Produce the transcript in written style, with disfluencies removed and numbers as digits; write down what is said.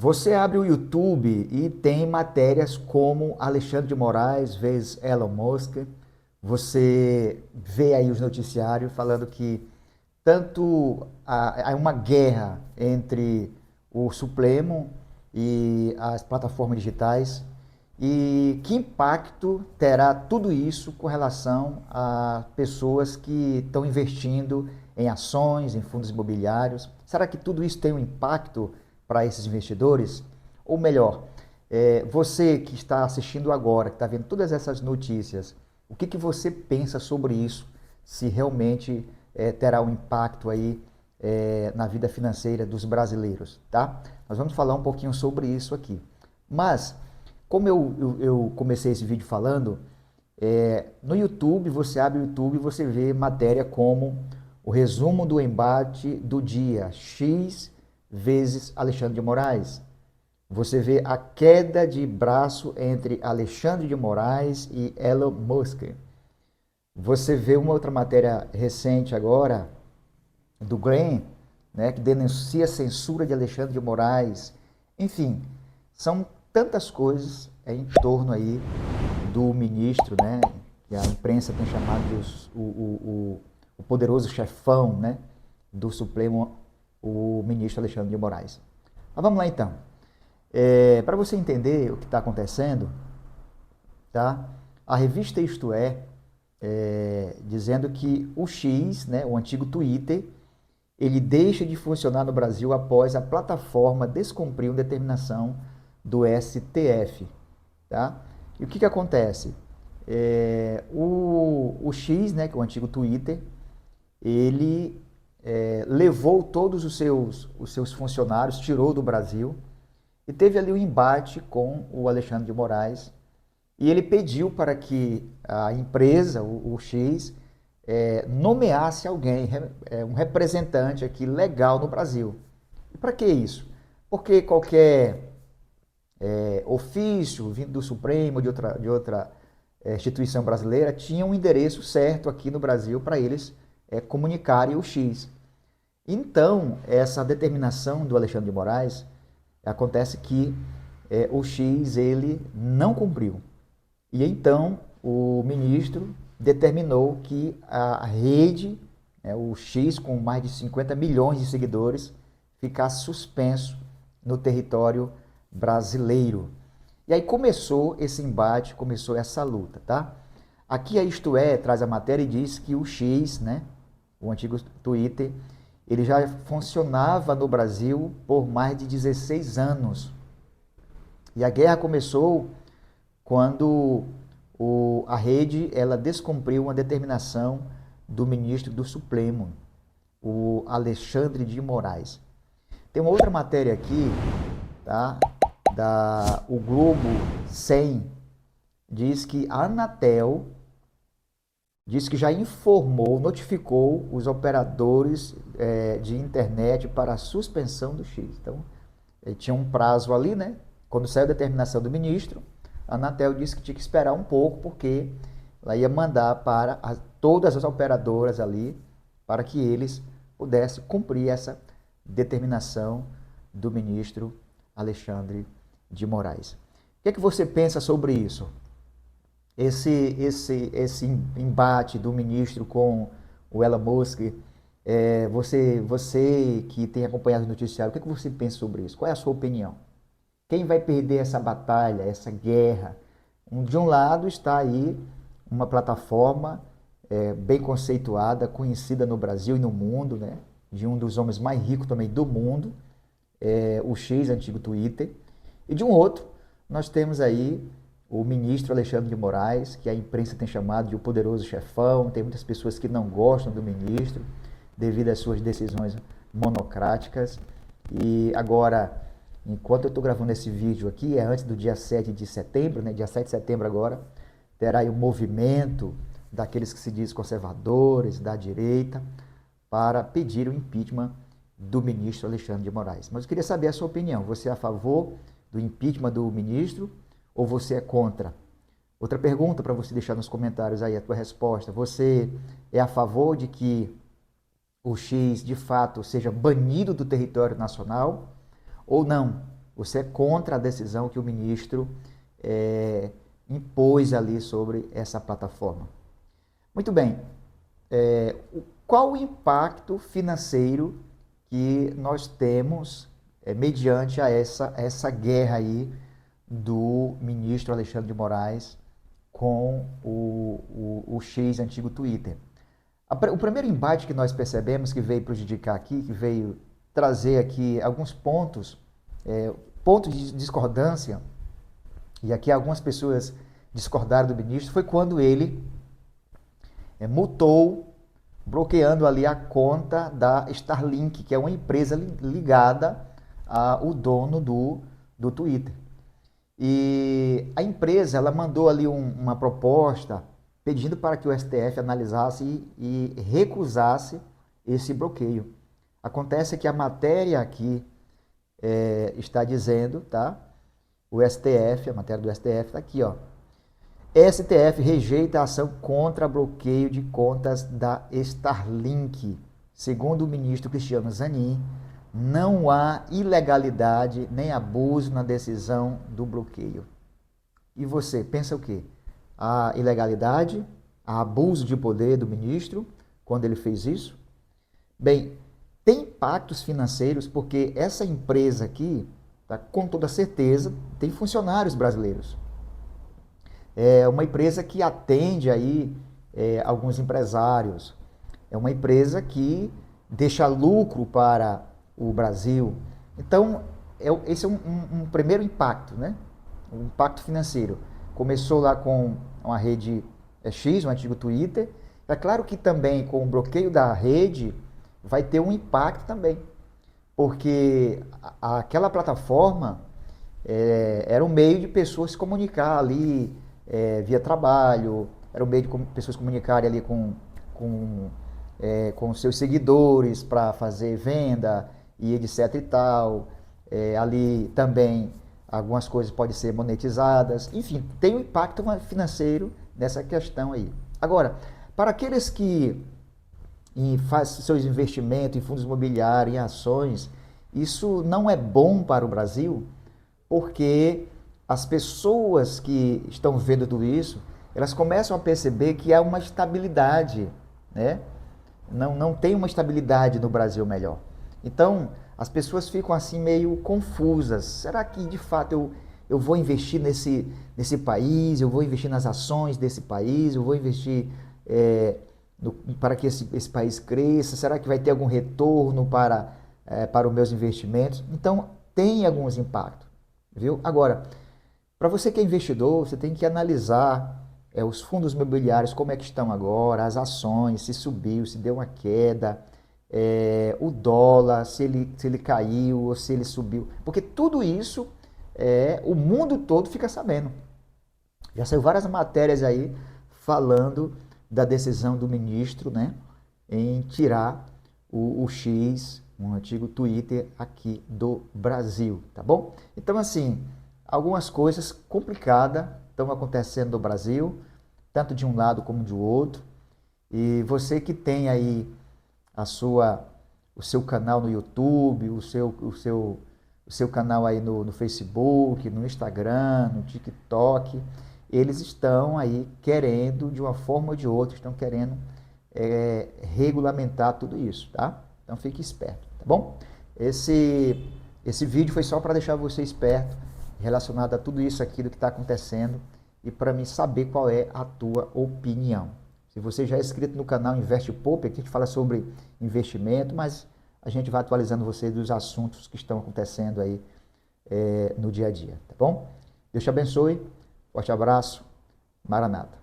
Você abre o YouTube e tem matérias como Alexandre de Moraes vezes Elon Musk. Você vê aí os noticiários falando que tanto há uma guerra entre o Supremo e as plataformas digitais e que impacto terá tudo isso com relação a pessoas que estão investindo em ações, em fundos imobiliários? Será que tudo isso tem um impacto para esses investidores? Ou melhor, você que está assistindo agora, que está vendo todas essas notícias, o que você pensa sobre isso? Se realmente terá um impacto aí na vida financeira dos brasileiros, tá? Nós vamos falar um pouquinho sobre isso aqui. Mas, como eu comecei esse vídeo falando, no YouTube, você abre o YouTube e você vê matéria como o resumo do embate do dia X vezes Alexandre de Moraes. Você vê a queda de braço entre Alexandre de Moraes e Elon Musk. Você vê uma outra matéria recente agora, do Graham, né, que denuncia a censura de Alexandre de Moraes. Enfim, são tantas coisas em torno aí do ministro, né, que a imprensa tem chamado de o poderoso chefão, né, do Supremo, o ministro Alexandre de Moraes. Mas vamos lá então. Para você entender o que está acontecendo, tá? A revista Isto dizendo que o X, né, o antigo Twitter, ele deixa de funcionar no Brasil após a plataforma descumprir uma determinação do STF. Tá? E o que acontece? O X, né, que é o antigo Twitter, ele levou todos os seus funcionários, tirou do Brasil e teve ali um embate com o Alexandre de Moraes. E ele pediu para que a empresa, o X, nomeasse alguém, um representante aqui legal no Brasil. E para que isso? Porque qualquer ofício vindo do Supremo, de outra instituição brasileira, tinha um endereço certo aqui no Brasil para eles comunicarem o X. Então, essa determinação do Alexandre de Moraes, acontece que o X ele não cumpriu. E então o ministro determinou que a rede, o X com mais de 50 milhões de seguidores, ficasse suspenso no território brasileiro. E aí começou esse embate, começou essa luta, tá? Aqui a Isto traz a matéria e diz que o X, né, o antigo Twitter, ele já funcionava no Brasil por mais de 16 anos. E a guerra começou quando a rede ela descumpriu uma determinação do ministro do Supremo, o Alexandre de Moraes. Tem uma outra matéria aqui, tá? O Globo 100 diz que a Anatel diz que já informou, notificou os operadores de internet para a suspensão do X. Então, tinha um prazo ali, né? Quando saiu a determinação do ministro, a Anatel disse que tinha que esperar um pouco, porque ela ia mandar para todas as operadoras ali, para que eles pudessem cumprir essa determinação do ministro Alexandre de Moraes. O que você pensa sobre isso? Esse embate do ministro com o Elon Musk, você que tem acompanhado o noticiário, o que você pensa sobre isso? Qual é a sua opinião? Quem vai perder essa batalha, essa guerra? De um lado está aí uma plataforma bem conceituada, conhecida no Brasil e no mundo, né? De um dos homens mais ricos também do mundo, o X, antigo Twitter. E de um outro, nós temos aí o ministro Alexandre de Moraes, que a imprensa tem chamado de o poderoso chefão. Tem muitas pessoas que não gostam do ministro devido às suas decisões monocráticas. E agora, enquanto eu estou gravando esse vídeo aqui, é antes do dia 7 de setembro, né? Dia 7 de setembro agora, terá aí um movimento daqueles que se dizem conservadores, da direita, para pedir o impeachment do ministro Alexandre de Moraes. Mas eu queria saber a sua opinião. Você é a favor do impeachment do ministro ou você é contra? Outra pergunta para você deixar nos comentários aí a tua resposta. Você é a favor de que o X, de fato, seja banido do território nacional ou não? você é contra a decisão que o ministro impôs ali sobre essa plataforma. Muito bem, qual o impacto financeiro que nós temos mediante a essa guerra aí do ministro Alexandre de Moraes com o X, antigo Twitter? O primeiro embate que nós percebemos que veio prejudicar aqui, que veio trazer aqui alguns pontos de discordância, e aqui algumas pessoas discordaram do ministro, foi quando ele multou, bloqueando ali a conta da Starlink, que é uma empresa ligada ao dono do Twitter. E a empresa, ela mandou ali uma proposta pedindo para que o STF analisasse e recusasse esse bloqueio. Acontece que a matéria aqui está dizendo, tá? O STF, a matéria do STF está aqui, ó. STF rejeita a ação contra bloqueio de contas da Starlink. Segundo o ministro Cristiano Zanin, não há ilegalidade nem abuso na decisão do bloqueio. E você pensa o quê? Há ilegalidade, há abuso de poder do ministro quando ele fez isso? Bem, tem impactos financeiros porque essa empresa aqui, tá, com toda certeza, tem funcionários brasileiros. É uma empresa que atende aí alguns empresários. É uma empresa que deixa lucro para o Brasil. Então, esse é um primeiro impacto, né? Um impacto financeiro. Começou lá com uma rede X, o antigo Twitter. É claro que também com o bloqueio da rede vai ter um impacto também, porque aquela plataforma era um meio de pessoas se comunicar ali via trabalho, era um meio de pessoas se comunicarem ali com seus seguidores para fazer venda e etc e tal. Ali também algumas coisas podem ser monetizadas, enfim, tem um impacto financeiro nessa questão aí. Agora, para aqueles que fazem seus investimentos em fundos imobiliários, em ações, isso não é bom para o Brasil, porque as pessoas que estão vendo tudo isso, elas começam a perceber que há uma estabilidade, né? Não tem uma estabilidade no Brasil melhor. Então, as pessoas ficam assim meio confusas. Será que de fato eu vou investir nesse país, eu vou investir nas ações desse país, eu vou investir para que esse país cresça? Será que vai ter algum retorno para os meus investimentos? Então, tem alguns impactos, viu? Agora, para você que é investidor, você tem que analisar os fundos imobiliários, como é que estão agora, as ações, se subiu, se deu uma queda, o dólar, se ele caiu ou se ele subiu. Porque tudo isso, o mundo todo fica sabendo. Já saiu várias matérias aí falando da decisão do ministro, né, em tirar o X, um antigo Twitter aqui do Brasil, tá bom? Então, assim, algumas coisas complicadas estão acontecendo no Brasil, tanto de um lado como de outro. E você que tem aí o seu canal no YouTube, o seu canal aí no Facebook, no Instagram, no TikTok, eles estão aí querendo, de uma forma ou de outra, estão querendo regulamentar tudo isso, tá? Então fique esperto, tá bom? Esse vídeo foi só para deixar você esperto relacionado a tudo isso aqui do que está acontecendo e para mim saber qual é a tua opinião. Se você já é inscrito no canal Investe e Poupe, aqui a gente fala sobre investimento, mas a gente vai atualizando você dos assuntos que estão acontecendo aí no dia a dia, tá bom? Deus te abençoe, forte abraço, Maranata.